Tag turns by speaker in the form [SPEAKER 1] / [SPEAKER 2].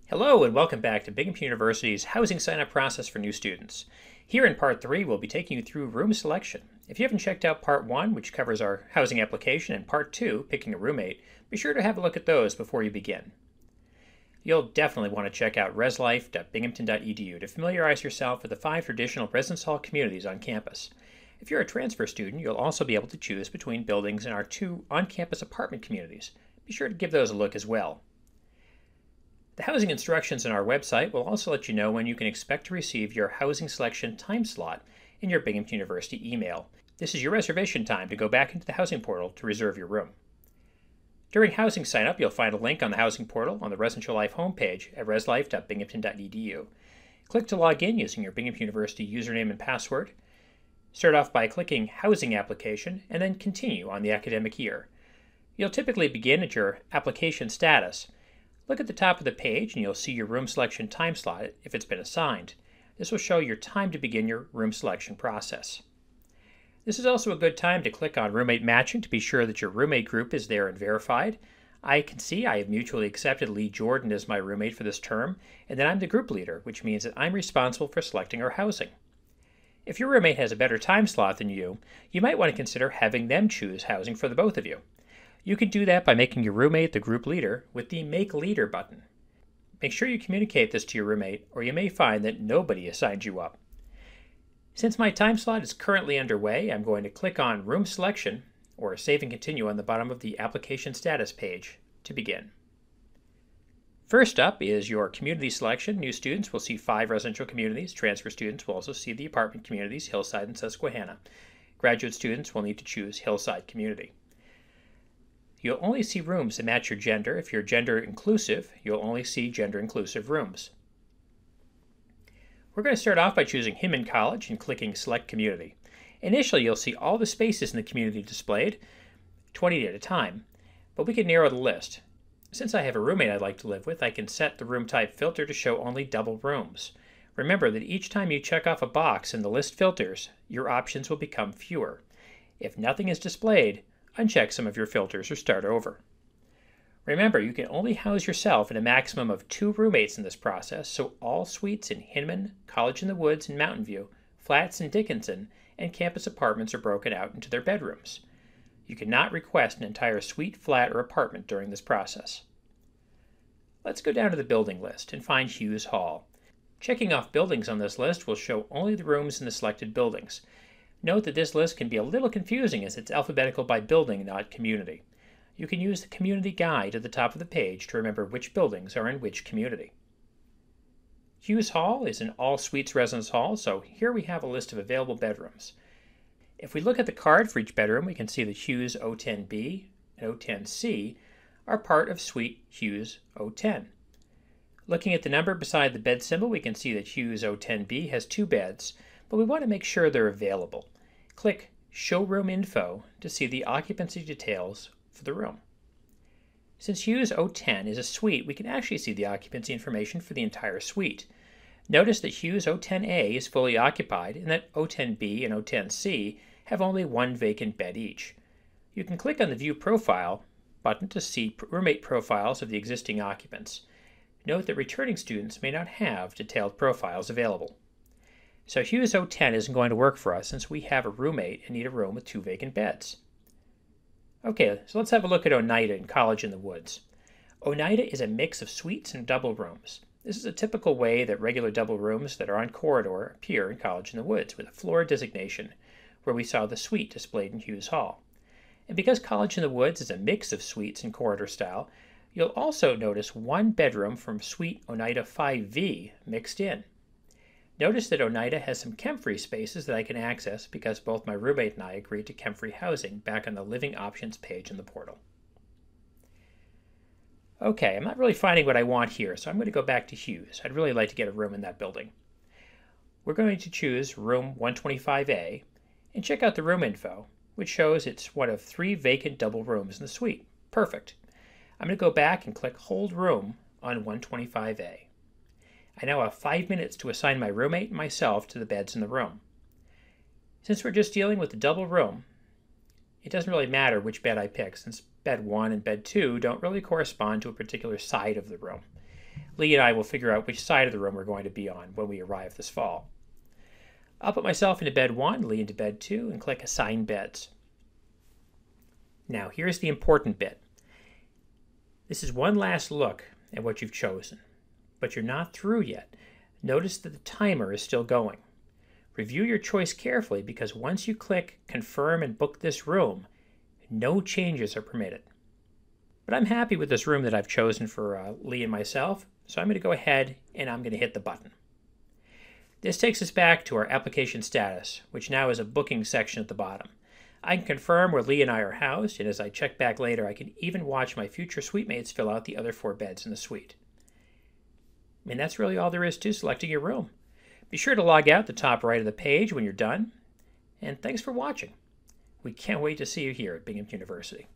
[SPEAKER 1] Hello and welcome back to Binghamton University's housing sign-up process for new students. Here in Part 3, we'll be taking you through room selection. If you haven't checked out Part 1, which covers our housing application, and Part 2, picking a roommate, be sure to have a look at those before you begin. You'll definitely want to check out reslife.binghamton.edu to familiarize yourself with the 5 traditional residence hall communities on campus. If you're a transfer student, you'll also be able to choose between buildings in our 2 on-campus apartment communities. Be sure to give those a look as well. The housing instructions on our website will also let you know when you can expect to receive your housing selection time slot in your Binghamton University email. This is your reservation time to go back into the housing portal to reserve your room. During housing sign-up, you'll find a link on the housing portal on the Residential Life homepage at reslife.binghamton.edu. Click to log in using your Binghamton University username and password. Start off by clicking Housing Application and then Continue on the academic year. You'll typically begin at your application status. Look at the top of the page and you'll see your room selection time slot if it's been assigned. This will show your time to begin your room selection process. This is also a good time to click on roommate matching to be sure that your roommate group is there and verified. I can see I have mutually accepted Lee Jordan as my roommate for this term, and then I'm the group leader, which means that I'm responsible for selecting our housing. If your roommate has a better time slot than you might want to consider having them choose housing for the both of you. You can do that by making your roommate the group leader with the Make Leader button. Make sure you communicate this to your roommate, or you may find that nobody assigned you up. Since my time slot is currently underway, I'm going to click on Room Selection, or Save and Continue on the bottom of the Application Status page to begin. First up is your community selection. New students will see 5 residential communities. Transfer students will also see the apartment communities, Hillside and Susquehanna. Graduate students will need to choose Hillside Community. You'll only see rooms that match your gender. If you're gender inclusive, you'll only see gender inclusive rooms. We're going to start off by choosing Hinman College and clicking Select Community. Initially, you'll see all the spaces in the community displayed, 20 at a time, but we can narrow the list. Since I have a roommate I'd like to live with, I can set the room type filter to show only double rooms. Remember that each time you check off a box in the list filters, your options will become fewer. If nothing is displayed, uncheck some of your filters or start over. Remember, you can only house yourself and a maximum of 2 roommates in this process, so all suites in Hinman, College in the Woods and Mountain View, flats in Dickinson, and campus apartments are broken out into their bedrooms. You cannot request an entire suite, flat, or apartment during this process. Let's go down to the building list and find Hughes Hall. Checking off buildings on this list will show only the rooms in the selected buildings. Note that this list can be a little confusing as it's alphabetical by building, not community. You can use the community guide at the top of the page to remember which buildings are in which community. Hughes Hall is an all-suites residence hall, so here we have a list of available bedrooms. If we look at the card for each bedroom, we can see that Hughes O10B and O10C are part of Suite Hughes O10. Looking at the number beside the bed symbol, we can see that Hughes O10B has 2 beds, but we want to make sure they're available. Click Show Room Info to see the occupancy details for the room. Since Hughes O10 is a suite, we can actually see the occupancy information for the entire suite. Notice that Hughes O10A is fully occupied and that O10B and O10C have only 1 vacant bed each. You can click on the View Profile button to see roommate profiles of the existing occupants. Note that returning students may not have detailed profiles available. So Hughes O10 isn't going to work for us since we have a roommate and need a room with 2 vacant beds. Okay, so let's have a look at Oneida and College in the Woods. Oneida is a mix of suites and double rooms. This is a typical way that regular double rooms that are on corridor appear in College in the Woods with a floor designation, where we saw the suite displayed in Hughes Hall. And because College in the Woods is a mix of suites and corridor style, you'll also notice 1 bedroom from Suite Oneida 5V mixed in. Notice that Oneida has some chem-free spaces that I can access because both my roommate and I agreed to chem-free housing back on the Living Options page in the portal. Okay, I'm not really finding what I want here, so I'm going to go back to Hughes. I'd really like to get a room in that building. We're going to choose room 125A and check out the room info, which shows it's one of 3 vacant double rooms in the suite. Perfect. I'm going to go back and click Hold Room on 125A. I now have 5 minutes to assign my roommate and myself to the beds in the room. Since we're just dealing with the double room, it doesn't really matter which bed I pick, since bed 1 and bed 2 don't really correspond to a particular side of the room. Lee and I will figure out which side of the room we're going to be on when we arrive this fall. I'll put myself into bed 1, Lee into bed 2, and click Assign Beds. Now, here's the important bit. This is one last look at what you've chosen, but you're not through yet. Notice that the timer is still going. Review your choice carefully because once you click Confirm and book this room, no changes are permitted. But I'm happy with this room that I've chosen for Lee and myself, so I'm going to go ahead and I'm going to hit the button. This takes us back to our application status, which now has a booking section at the bottom. I can confirm where Lee and I are housed, and as I check back later, I can even watch my future suitemates fill out the other 4 beds in the suite. And that's really all there is to selecting your room. Be sure to log out the top right of the page when you're done, and thanks for watching. We can't wait to see you here at Binghamton University.